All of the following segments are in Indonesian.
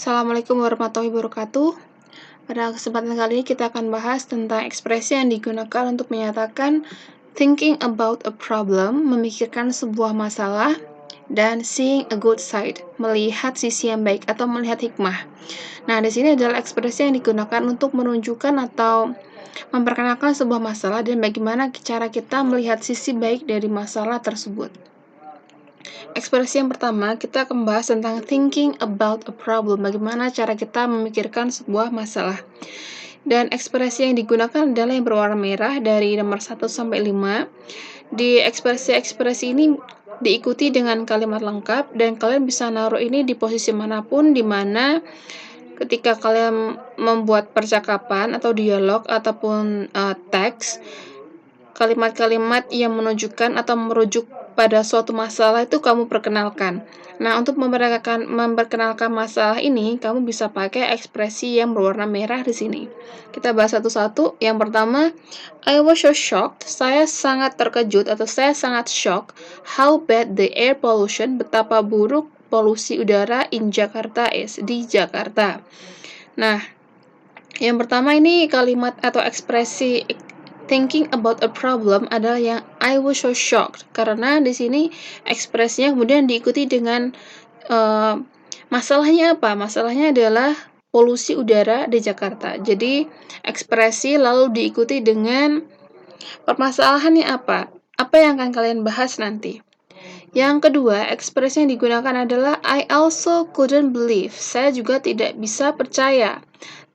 Assalamualaikum warahmatullahi wabarakatuh. Pada kesempatan kali ini kita akan bahas tentang ekspresi yang digunakan untuk menyatakan thinking about a problem, memikirkan sebuah masalah, dan seeing a good side, melihat sisi yang baik atau melihat hikmah. Nah, di sini adalah ekspresi yang digunakan untuk menunjukkan atau memperkenalkan sebuah masalah dan bagaimana cara kita melihat sisi baik dari masalah tersebut. Ekspresi yang pertama, kita akan membahas tentang thinking about a problem, bagaimana cara kita memikirkan sebuah masalah. Dan ekspresi yang digunakan adalah yang berwarna merah dari nomor 1 sampai 5. Di ekspresi-ekspresi ini diikuti dengan kalimat lengkap dan kalian bisa naruh ini di posisi manapun di mana ketika kalian membuat percakapan atau dialog ataupun teks, kalimat-kalimat yang menunjukkan atau merujuk pada suatu masalah itu kamu perkenalkan. Nah, untuk memperkenalkan masalah ini, kamu bisa pakai ekspresi yang berwarna merah di sini. Kita bahas satu-satu. Yang pertama, I was so shocked. Saya sangat terkejut atau saya sangat shock how bad the air pollution, betapa buruk polusi udara in Jakarta is, di Jakarta. Nah, yang pertama ini kalimat atau ekspresi thinking about a problem adalah yang I was so shocked, karena di sini ekspresinya kemudian diikuti dengan masalahnya apa? Masalahnya adalah polusi udara di Jakarta. Jadi ekspresi lalu diikuti dengan permasalahannya apa? Apa yang akan kalian bahas nanti? Yang kedua, ekspresi yang digunakan adalah I also couldn't believe. Saya juga tidak bisa percaya.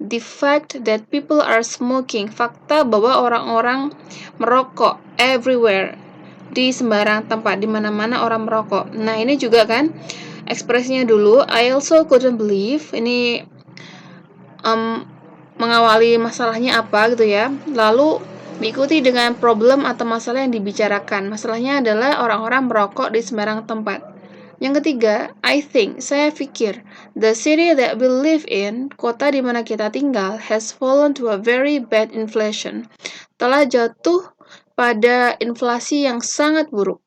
The fact that people are smoking. Fakta bahwa orang-orang merokok everywhere. Di sembarang tempat, di mana-mana orang merokok. Nah, ini juga kan ekspresinya dulu. I also couldn't believe. Ini mengawali masalahnya apa gitu ya. Lalu diikuti dengan problem atau masalah yang dibicarakan. Masalahnya adalah orang-orang merokok di sembarang tempat. Yang ketiga, I think, saya pikir, the city that we live in, kota di mana kita tinggal, has fallen to a very bad inflation. Telah jatuh pada inflasi yang sangat buruk.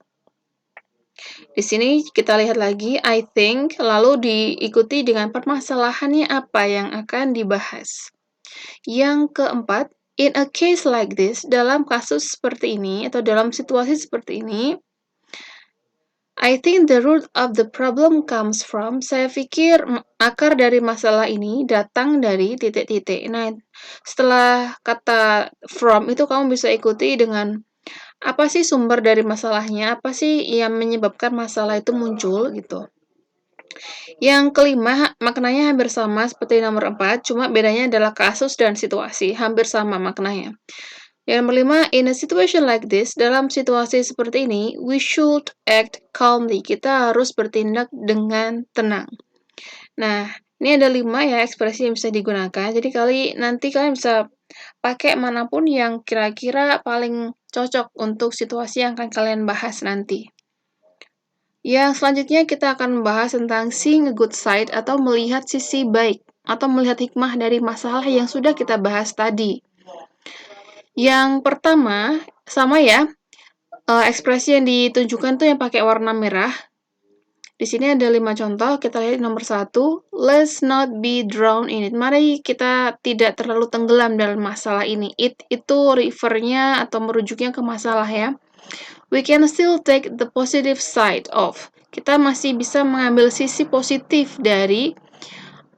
Di sini kita lihat lagi, I think, lalu diikuti dengan permasalahannya apa yang akan dibahas. Yang keempat, in a case like this, dalam kasus seperti ini, atau dalam situasi seperti ini, I think the root of the problem comes from, saya pikir akar dari masalah ini datang dari titik-titik. Nah, setelah kata from itu kamu bisa ikuti dengan apa sih sumber dari masalahnya, apa sih yang menyebabkan masalah itu muncul gitu. Yang kelima, maknanya hampir sama seperti nomor 4, cuma bedanya adalah kasus dan situasi, hampir sama maknanya. Yang nomor 5, in a situation like this, dalam situasi seperti ini, we should act calmly. Kita harus bertindak dengan tenang. Nah, ini ada 5 ya ekspresi yang bisa digunakan. Jadi nanti kalian bisa pakai manapun yang kira-kira paling cocok untuk situasi yang akan kalian bahas nanti. Yang selanjutnya kita akan membahas tentang seeing a good side atau melihat sisi baik atau melihat hikmah dari masalah yang sudah kita bahas tadi. Yang pertama, sama ya, ekspresi yang ditunjukkan tuh yang pakai warna merah. Di sini ada 5 contoh, kita lihat nomor 1, let's not be drowned in it. Mari kita tidak terlalu tenggelam dalam masalah ini. It itu refernya atau merujuknya ke masalah ya. We can still take the positive side of. Kita masih bisa mengambil sisi positif dari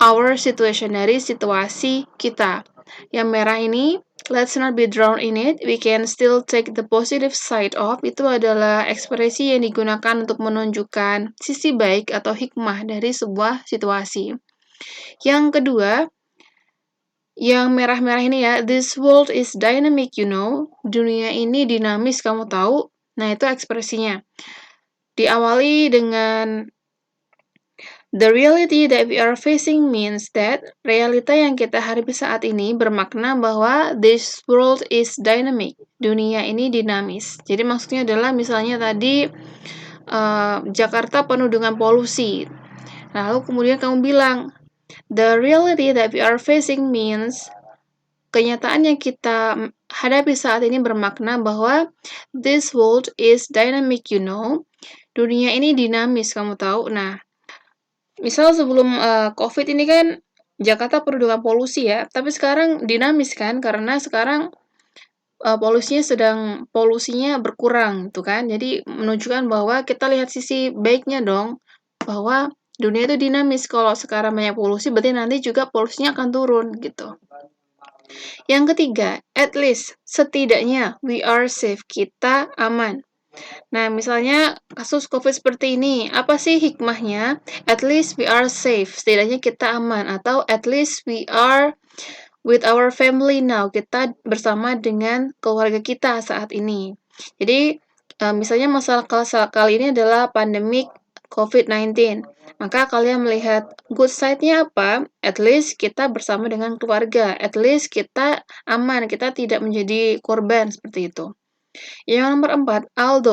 our situation, dari situasi kita. Yang merah ini, let's not be drowned in it, we can still take the positive side of, itu adalah ekspresi yang digunakan untuk menunjukkan sisi baik atau hikmah dari sebuah situasi. Yang kedua, yang merah-merah ini ya, this world is dynamic, you know. Dunia ini dinamis, kamu tahu. Nah, itu ekspresinya. Diawali dengan the reality that we are facing means that realita yang kita hadapi saat ini bermakna bahwa this world is dynamic. Dunia ini dinamis. Jadi maksudnya adalah misalnya tadi Jakarta penuh dengan polusi. Lalu kemudian kamu bilang the reality that we are facing means kenyataan yang kita hadapi saat ini bermakna bahwa this world is dynamic, you know. Dunia ini dinamis, kamu tahu. Nah, Misal sebelum, Covid ini kan Jakarta penuh dengan polusi ya, tapi sekarang dinamis kan, karena sekarang, polusinya berkurang gitu kan. Jadi menunjukkan bahwa kita lihat sisi baiknya dong, bahwa dunia itu dinamis. Kalau sekarang banyak polusi, berarti nanti juga polusinya akan turun gitu. Yang ketiga, at least, setidaknya, we are safe, kita aman. Nah, misalnya kasus COVID seperti ini, apa sih hikmahnya? At least we are safe, setidaknya kita aman. Atau at least we are with our family now, kita bersama dengan keluarga kita saat ini. Jadi, misalnya masalah kali ini adalah pandemik COVID-19. Maka kalian melihat good side-nya apa? At least kita bersama dengan keluarga. At least kita aman, kita tidak menjadi korban seperti itu. Yang nomor 4,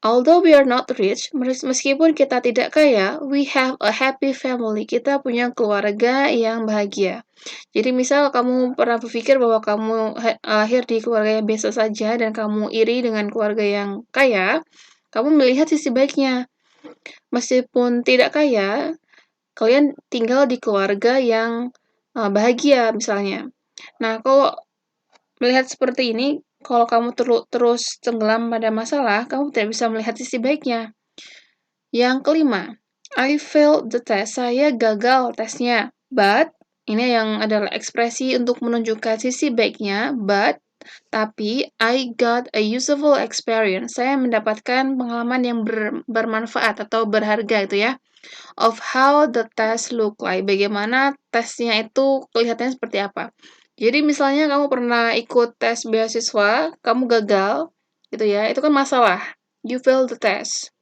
although we are not rich, meskipun kita tidak kaya, we have a happy family. Kita punya keluarga yang bahagia. Jadi misal kamu pernah berpikir bahwa kamu lahir di keluarga yang biasa saja dan kamu iri dengan keluarga yang kaya, kamu melihat sisi baiknya. Meskipun tidak kaya, kalian tinggal di keluarga yang bahagia misalnya. Nah, kalau melihat seperti ini, kalau kamu terus tenggelam pada masalah, kamu tidak bisa melihat sisi baiknya. Yang kelima, I failed the test. Saya gagal tesnya. But, ini yang adalah ekspresi untuk menunjukkan sisi baiknya, tapi I got a useful experience. Saya mendapatkan pengalaman yang bermanfaat atau berharga itu ya. Of how the test look like. Bagaimana tesnya itu kelihatannya seperti apa. Jadi misalnya kamu pernah ikut tes beasiswa, kamu gagal, gitu ya, itu kan masalah. You fail the test.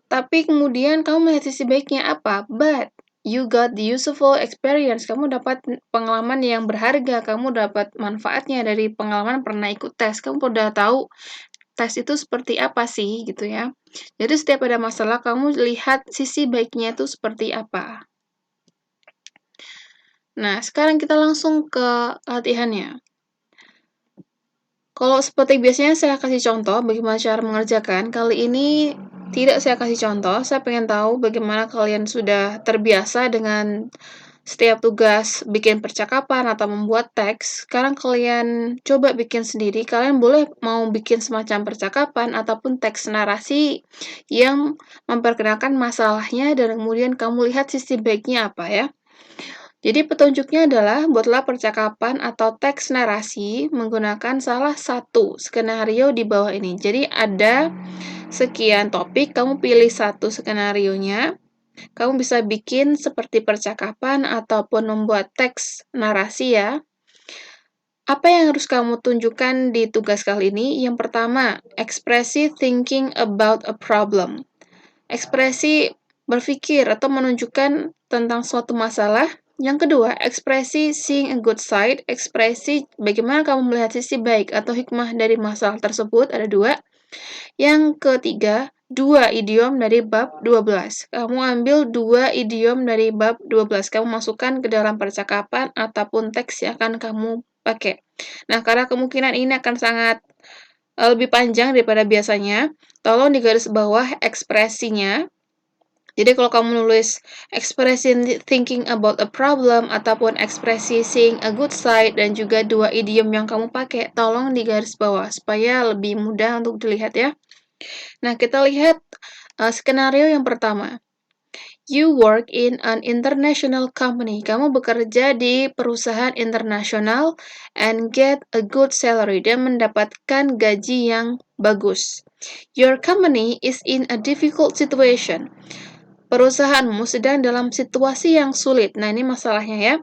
Tapi kemudian kamu melihat sisi baiknya apa? But you got the useful experience. Kamu dapat pengalaman yang berharga. Kamu dapat manfaatnya dari pengalaman pernah ikut tes. Kamu udah tahu tes itu seperti apa sih, gitu ya. Jadi setiap ada masalah, kamu lihat sisi baiknya itu seperti apa. Nah, sekarang kita langsung ke latihannya. Kalau seperti biasanya saya kasih contoh bagaimana cara mengerjakan, kali ini tidak saya kasih contoh, saya pengen tahu bagaimana kalian sudah terbiasa dengan setiap tugas bikin percakapan atau membuat teks. Sekarang kalian coba bikin sendiri, kalian boleh mau bikin semacam percakapan ataupun teks narasi yang memperkenalkan masalahnya dan kemudian kamu lihat sisi baiknya apa ya. Jadi petunjuknya adalah buatlah percakapan atau teks narasi menggunakan salah satu skenario di bawah ini. Jadi ada sekian topik, kamu pilih satu skenarionya, kamu bisa bikin seperti percakapan ataupun membuat teks narasi ya. Apa yang harus kamu tunjukkan di tugas kali ini? Yang pertama, ekspresi thinking about a problem. Ekspresi berpikir atau menunjukkan tentang suatu masalah. Yang kedua, ekspresi seeing a good side, ekspresi bagaimana kamu melihat sisi baik atau hikmah dari masalah tersebut, ada dua. Yang ketiga, dua idiom dari bab 12. Kamu ambil dua idiom dari bab 12, kamu masukkan ke dalam percakapan ataupun teks yang akan kamu pakai. Nah, karena kemungkinan ini akan sangat lebih panjang daripada biasanya, tolong di garis bawah ekspresinya. Jadi kalau kamu nulis ekspresi thinking about a problem ataupun ekspresi seeing a good side dan juga dua idiom yang kamu pakai, tolong di garis bawah supaya lebih mudah untuk dilihat ya. Nah, kita lihat skenario yang pertama. You work in an international company. Kamu bekerja di perusahaan internasional and get a good salary dan mendapatkan gaji yang bagus. Your company is in a difficult situation. Perusahaanmu sedang dalam situasi yang sulit. Nah, ini masalahnya ya.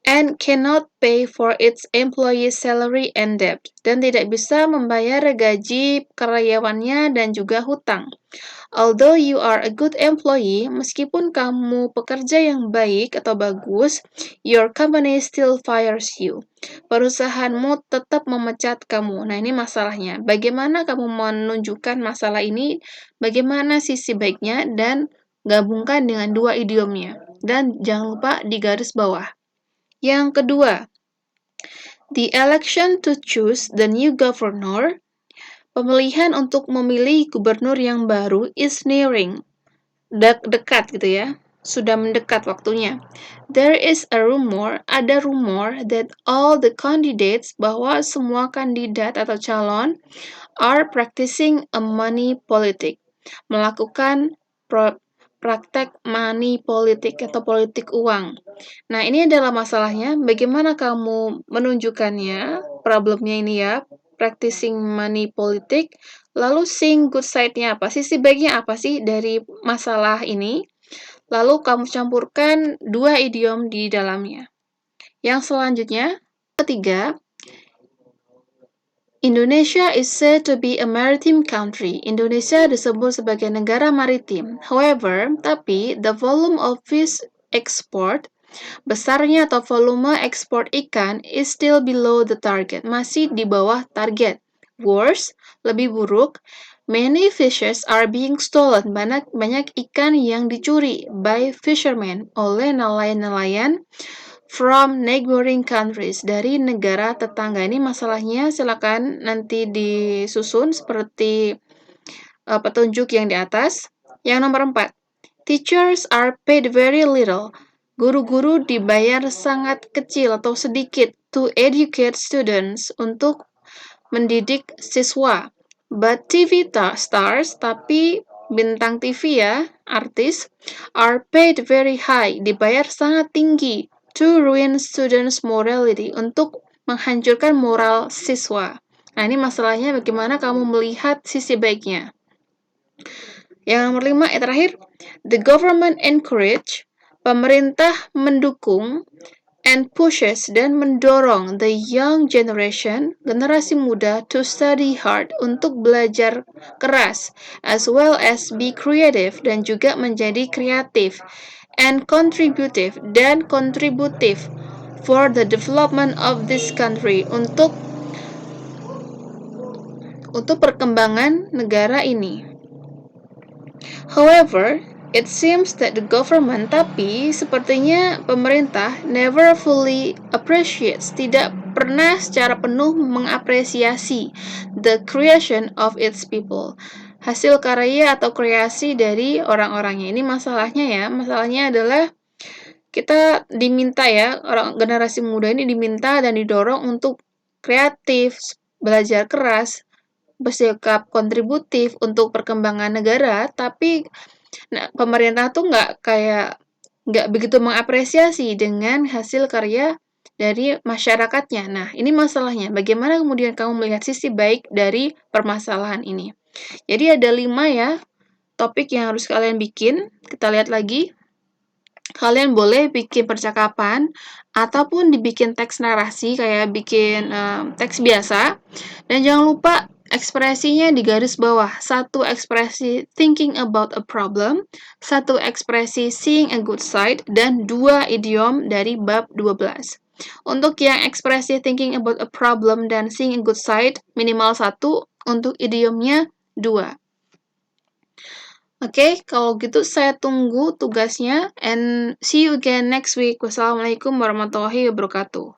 And cannot pay for its employees' salary and debt. Dan tidak bisa membayar gaji karyawannya dan juga hutang. Although you are a good employee, meskipun kamu pekerja yang baik atau bagus, your company still fires you. Perusahaanmu tetap memecat kamu. Nah, ini masalahnya. Bagaimana kamu menunjukkan masalah ini? Bagaimana sisi baiknya dan gabungkan dengan dua idiomnya. Dan jangan lupa di garis bawah. Yang kedua, the election to choose the new governor, pemilihan untuk memilih gubernur yang baru is nearing. dekat gitu ya. Sudah mendekat waktunya. There is a rumor, ada rumor that all the candidates, bahwa semua kandidat atau calon are practicing a money politic, melakukan praktek money politik atau politik uang. Nah, ini adalah masalahnya. Bagaimana kamu menunjukkannya? Problemnya ini ya, practicing money politik. Lalu seeing good side-nya apa? Sisi baiknya apa sih dari masalah ini? Lalu kamu campurkan dua idiom di dalamnya. Yang selanjutnya, ketiga, Indonesia is said to be a maritime country. Indonesia disebut sebagai negara maritim. However, tapi the volume of fish export, besarnya atau volume ekspor ikan is still below the target, masih di bawah target. Worse, lebih buruk, many fishes are being stolen. Banyak ikan yang dicuri by fishermen, oleh nelayan-nelayan from neighboring countries, dari negara tetangga. Ini masalahnya, silakan nanti disusun seperti petunjuk yang di atas. Yang nomor 4, teachers are paid very little. Guru-guru dibayar sangat kecil atau sedikit to educate students, untuk mendidik siswa. But TV stars, tapi bintang TV ya, artis, are paid very high, dibayar sangat tinggi to ruin students' morality, untuk menghancurkan moral siswa. Nah, ini masalahnya bagaimana kamu melihat sisi baiknya. Yang nomor 5, terakhir, the government encourage, pemerintah mendukung, and pushes, dan mendorong, the young generation, generasi muda, to study hard, untuk belajar keras, as well as be creative, dan juga menjadi kreatif, and contributive, dan kontributif, for the development of this country, untuk perkembangan negara ini. However, it seems that the government, tapi sepertinya pemerintah, never fully appreciates, tidak pernah secara penuh mengapresiasi, the creation of its people, hasil karya atau kreasi dari orang-orangnya. Ini masalahnya ya, masalahnya adalah kita diminta ya, orang generasi muda ini diminta dan didorong untuk kreatif, belajar keras, bersikap kontributif untuk perkembangan negara, tapi pemerintah tuh nggak begitu mengapresiasi dengan hasil karya dari masyarakatnya. Nah, ini masalahnya. Bagaimana kemudian kamu melihat sisi baik dari permasalahan ini? Jadi ada 5 ya topik yang harus kalian bikin. Kita lihat lagi. Kalian boleh bikin percakapan ataupun dibikin teks narasi, kayak bikin teks biasa. Dan jangan lupa ekspresinya di garis bawah. 1 ekspresi thinking about a problem, 1 ekspresi seeing a good side, dan 2 idiom dari bab 12. Untuk yang ekspresi thinking about a problem dan seeing a good side, minimal 1, untuk idiomnya 2. Oke, kalau gitu saya tunggu tugasnya, and see you again next week. Wassalamualaikum warahmatullahi wabarakatuh.